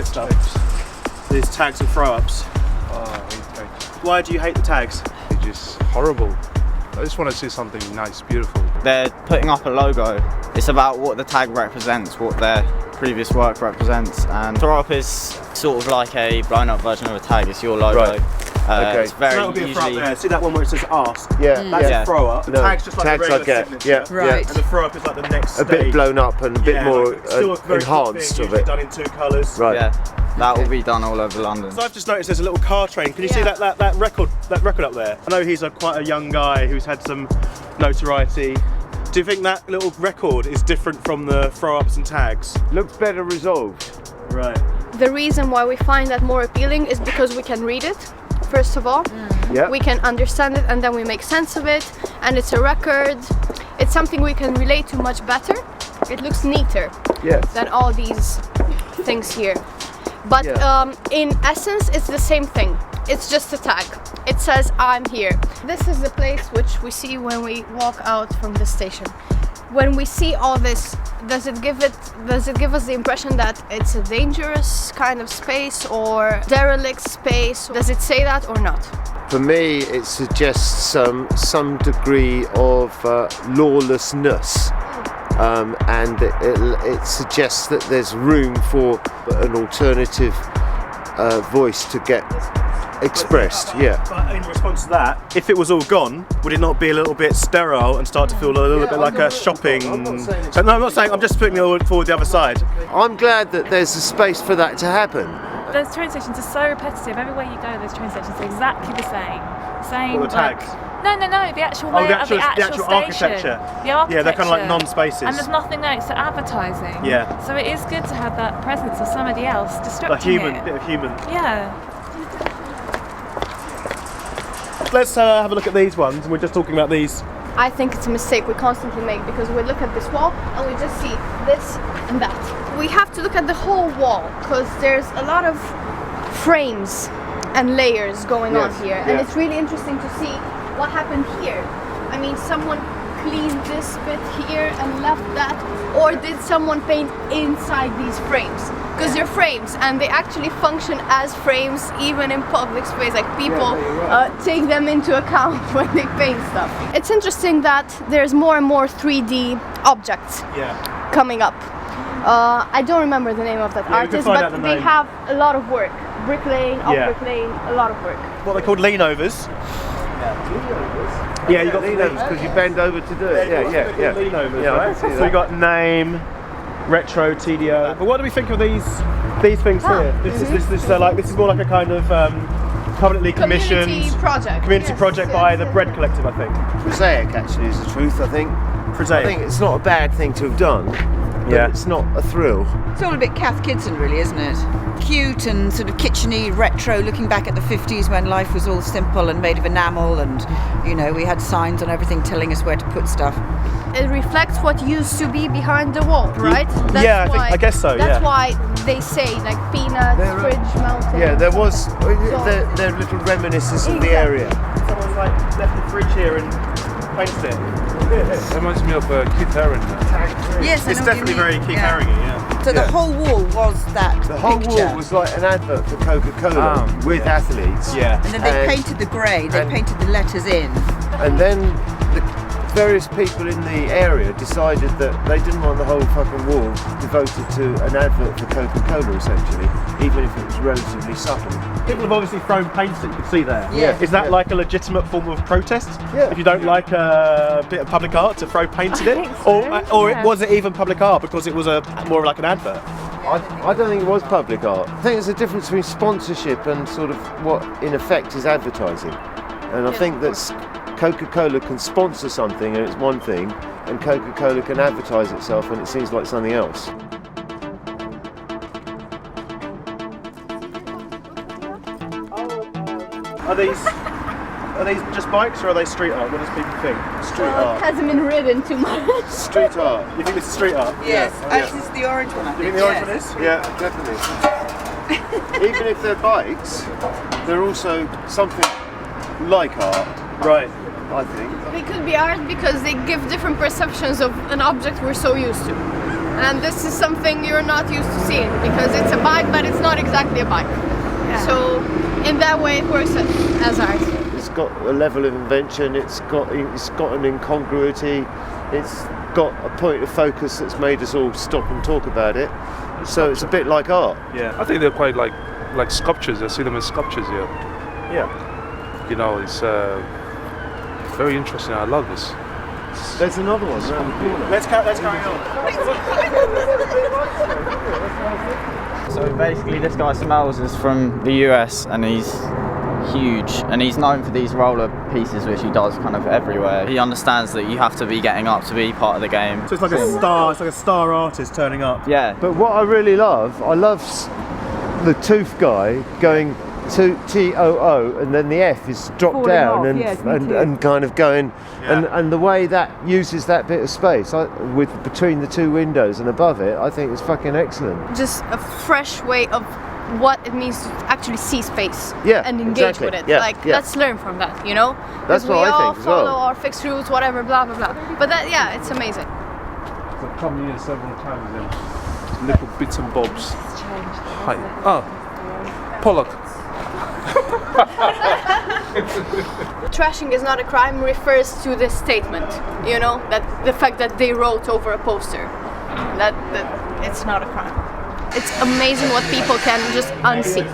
weird stuff. These tags and throw-ups. Why do you hate the tags? They're just horrible. I just want to see something nice, beautiful. They're putting up a logo. It's about what the tag represents, what their previous work represents, and throw-up is sort of like a blown-up version of a tag. It's your logo. Right. Okay. It's very So that'll be a throw-up there. See that one where it says ask? Yeah. That's Yeah. a throw-up. The No, tag's just like tags a regular I get. signature. Yeah. Right. And the throw-up is like the next A stage. bit blown up and a bit more like, still a very cool enhanced thing, of usually it. done in 2 colours. Right. Yeah, that will be done all over London. So I've just noticed there's a little car train. Can you see that record up there? I know he's quite a young guy who's had some notoriety. Do you think that little record is different from the throw-ups and tags? Looks better resolved. Right. The reason why we find that more appealing is because we can read it, first of all. Yeah. We can understand it and then we make sense of it. And it's a record. It's something we can relate to much better. It looks neater than all these things here. But in essence, it's the same thing. It's just a tag. It says, I'm here. This is the place which we see when we walk out from the station. When we see all this, does it give us the impression that it's a dangerous kind of space or derelict space? Does it say that or not? For me, it suggests some degree of lawlessness. And it suggests that there's room for an alternative voice to get expressed. But in response to that, if it was all gone, would it not be a little bit sterile and start to feel a little bit like a shopping? I'm not saying. I'm just putting it forward the other side. I'm glad that there's a space for that to happen. Those train stations are so repetitive. Everywhere you go, those train stations are exactly the same. All the tags. No, the actual Oh, layout the of the actual station. architecture. The architecture. Yeah, they're kind of like non-spaces. And there's nothing there except advertising. Yeah. So it is good to have that presence of somebody else A disrupting bit it. of human. Yeah. Let's have a look at these ones, and we're just talking about these. I think it's a mistake we constantly make because we look at this wall and we just see this and that. We have to look at the whole wall because there's a lot of frames and layers going on here, and it's really interesting to see what happened here. I mean, someone cleaned this bit here and left that, or did someone paint inside these frames? Because they're frames and they actually function as frames even in public space, like people take them into account when they paint stuff. It's interesting that there's more and more 3D objects coming up. I don't remember the name of that artist, but they have a lot of work. Brick Lane, Brick Lane, a lot of work. What they're called leanovers. Yeah, you got leanovers because you bend over to do it. Yeah. Leanovers, I right? can see So that. we got name, retro, TDO. But what do we think of these things here? This is more like a kind of publicly commissioned Community project by the Bread Collective, I think. Prosaic actually is the truth, I think. Prosaic. I think it's not a bad thing to have done, but it's not a thrill. It's all a bit Cath Kidston, really, isn't it? Cute and sort of kitcheny, retro, looking back at the 50s when life was all simple and made of enamel, and we had signs on everything telling us where to put stuff. It reflects what used to be behind the wall, right? I guess so. That's why they say like peanuts, fridge mountain. Yeah, there was there little reminiscence of the area. Someone's like left the fridge here and painted it. That reminds me of Keith Haring. Yes, It's definitely very Keith Haring, So the whole wall was that The whole picture. wall was like an advert for Coca-Cola with athletes. Yeah. And then they painted the grey, they painted the letters in. And then the various people in the area decided that they didn't want the whole fucking wall devoted to an advert for Coca-Cola, essentially, even if it was relatively subtle. People have obviously thrown paint that you can see there. Yeah. Is that like a legitimate form of protest? Yeah. If you don't like a bit of public art, to throw paint in it? Or was it even public art because it was more like an advert? I don't think it was public art. I think there's a difference between sponsorship and sort of what, in effect, is advertising. And I think that Coca-Cola can sponsor something and it's one thing, and Coca-Cola can advertise itself and it seems like something else. Are these just bikes or are they street art? What does people think? Street It art. hasn't been ridden too much. Street art. You think this is street art? Yes, this is the orange one, I You think. think the orange one is? Yeah, definitely. Even if they're bikes, they're also something like art, Right. I think. They could be art because they give different perceptions of an object we're so used to. And this is something you're not used to seeing because it's a bike, but it's not exactly a bike. So in that way, it works as art. It's got a level of invention. It's got an incongruity. It's got a point of focus that's made us all stop and talk about it. So it's a bit like art. Yeah. I think they're quite like sculptures. I see them as sculptures here. Yeah. You know, it's very interesting. I love this. There's another one around the corner. Let's carry on. So basically this guy Smells is from the US and he's huge and he's known for these roller pieces which he does kind of everywhere. He understands that you have to be getting up to be part of the game. So it's like a star artist turning up. Yeah. But what I really love, the tooth guy going to TOO and then the F is dropped Falling down off, and, yes, me too. and kind of going Yeah. and the way that uses that bit of space with between the two windows and above it, I think it's fucking excellent. Just a fresh way of what it means to actually see space and engage exactly. with it. Yeah, Like, yeah. let's learn from that, you know? That's 'Cause what we I all think as well. follow our fixed routes, whatever, blah, blah, blah. But that, yeah, it's amazing. I've come here several times and little bits and bobs. Hi. Oh, Pollock. Trashing is not a crime refers to this statement, you know? That the fact that they wrote over a poster, that it's not a crime. It's amazing what people can just unsee.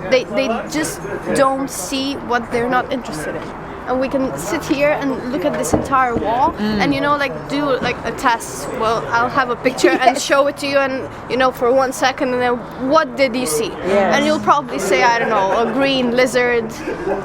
They just don't see what they're not interested in. And we can sit here and look at this entire wall and, you know, like do like a test. Well, I'll have a picture and show it to you and, you know, for 1 second and then what did you see? And you'll probably say, I don't know, a green lizard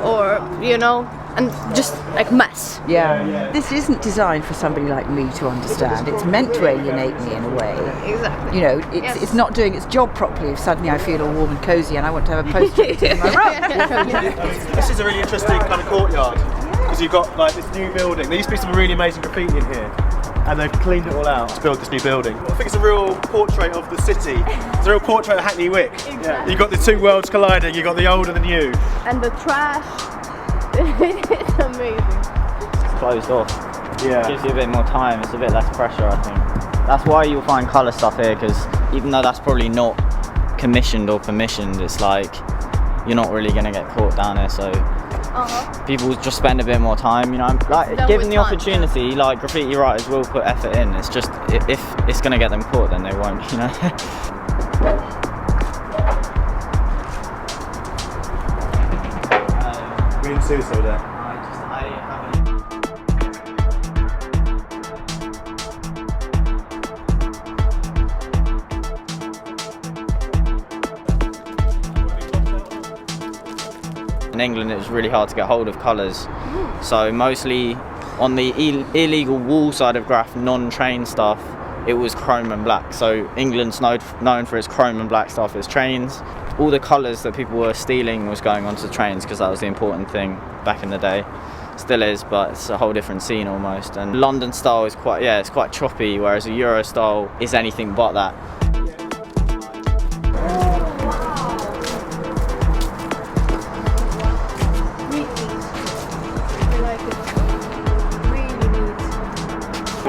or, you know, and just like mess. Yeah. This isn't designed for somebody like me to understand. It's meant to alienate me in a way. Exactly. You know, it's not doing its job properly if suddenly I feel all warm and cosy and I want to have a poster in my room. This is a really interesting kind of courtyard because you've got like this new building. There used to be some really amazing graffiti in here, and they've cleaned it all out to build this new building. I think it's a real portrait of the city. It's a real portrait of Hackney Wick. Exactly. You've got the two worlds colliding. You've got the old and the new. And the trash, it's amazing. It's closed off. Yeah. Gives you a bit more time, it's a bit less pressure I think. That's why you'll find colour stuff here because even though that's probably not commissioned or permissioned, it's like you're not really going to get caught down here, so people just spend a bit more time, you know, like given the opportunity, like graffiti writers will put effort in. It's just if it's going to get them caught then they won't, you know. Green Suso there. In England it was really hard to get hold of colours, so mostly on the illegal wall side of graph, non-train stuff, it was chrome and black. So England's known for its chrome and black stuff, its trains. All the colours that people were stealing was going onto the trains because that was the important thing back in the day. Still is, but it's a whole different scene almost. And London style is it's quite choppy, whereas a Euro style is anything but that.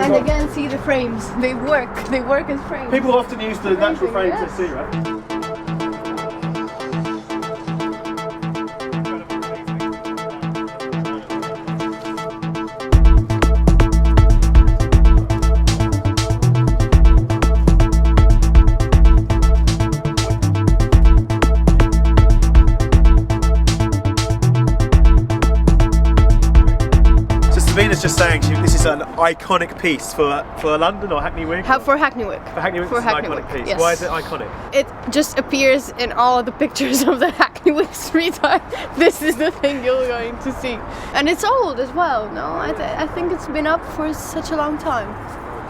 And again, see the frames. They work as frames. People often use the natural frames they see, right? Sabina's just saying this is an iconic piece for London or Hackney Wick? For Hackney Wick. For Hackney Wick, For it's an Hackney iconic Wick, piece. yes. Why is it iconic? It just appears in all the pictures of the Hackney Wick street art. This is the thing you're going to see. And it's old as well, no? I think it's been up for such a long time.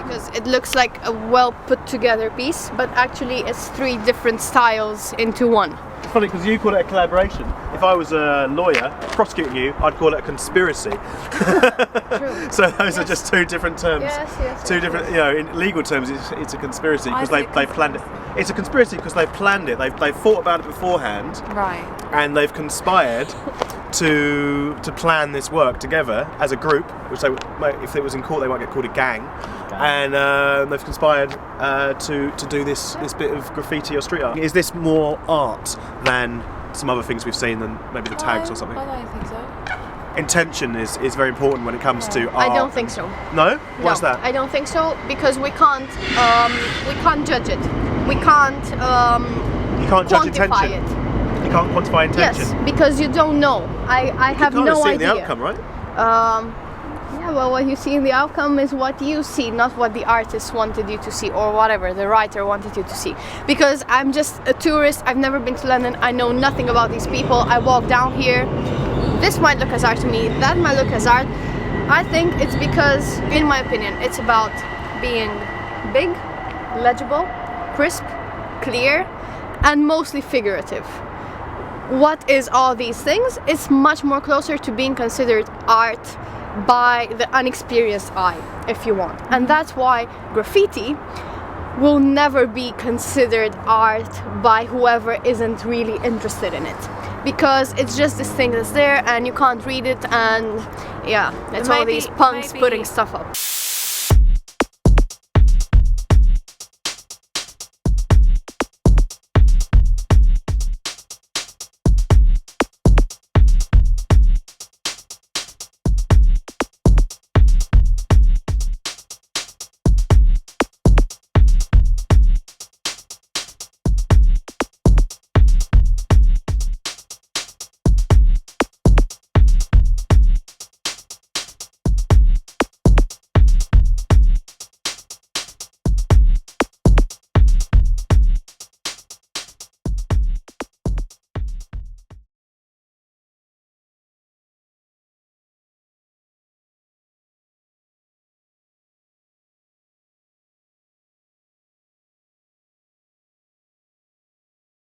Because it looks like a well put together piece, but actually it's 3 different styles into one. It's funny because you call it a collaboration. If I was a lawyer prosecuting you, I'd call it a conspiracy. True. So those are just 2 different terms. Yes. Two different, you know, in legal terms, it's a conspiracy because they planned it. It's a conspiracy because they've planned it. They've thought about it beforehand. Right. And they've conspired to plan this work together as a group, which if it was in court they might get called a gang. and they've conspired to do this bit of graffiti or street art. Is this more art than some other things we've seen, than maybe the tags or something? I don't think so. Intention is very important when it comes to art. I don't think so. No? Why's No, that? I don't think so, because we can't judge it. We can't You can't judge quantify intention. it. You can't quantify intention. Yes, because you don't know. I have You no can't see idea. the outcome, right? Yeah, well, what you see in the outcome is what you see, not what the artist wanted you to see, or whatever the writer wanted you to see. Because I'm just a tourist, I've never been to London, I know nothing about these people, I walk down here. This might look as art to me, that might look as art. I think it's because, in my opinion, it's about being big, legible, crisp, clear, and mostly figurative. What is all these things? It's much more closer to being considered art by the unexperienced eye, if you want. And that's why graffiti will never be considered art by whoever isn't really interested in it. Because it's just this thing that's there and you can't read it, and yeah, it's all these punks putting stuff up.